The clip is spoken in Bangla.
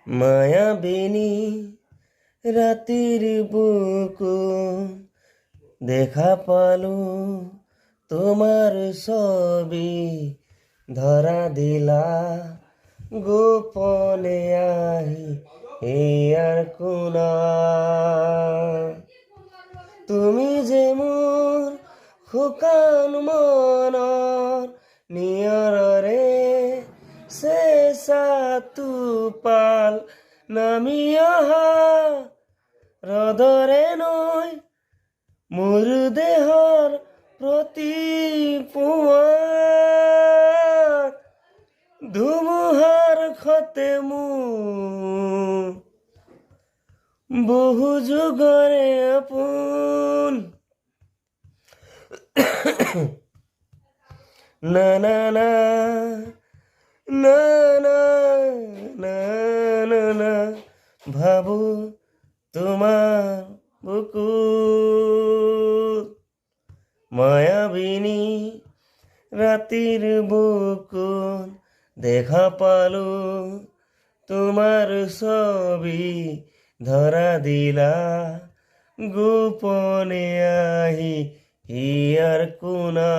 মায়াবিনী রাতির বুকু দেখা পালু তোমার ছবি ধরা দিলা গোপনে আহি আর কোনা তুমি যে মোর শুকান মনৰ নিয়ৰৰে চেঁচা টোপাল নামি অহা ৰদৰে নৈ মোৰ দেহৰ প্ৰতি পুৱা ধুমুহাৰ খতে মোৰ বহু যুগৰে আপোন না না না না না না না না ভাবো তোমার বুকুত মায়াবিনী রাতির বুকুত দেখা পালো তোমার ছবি ধরা দিলা গোপনে আহি হিয়ার কোনা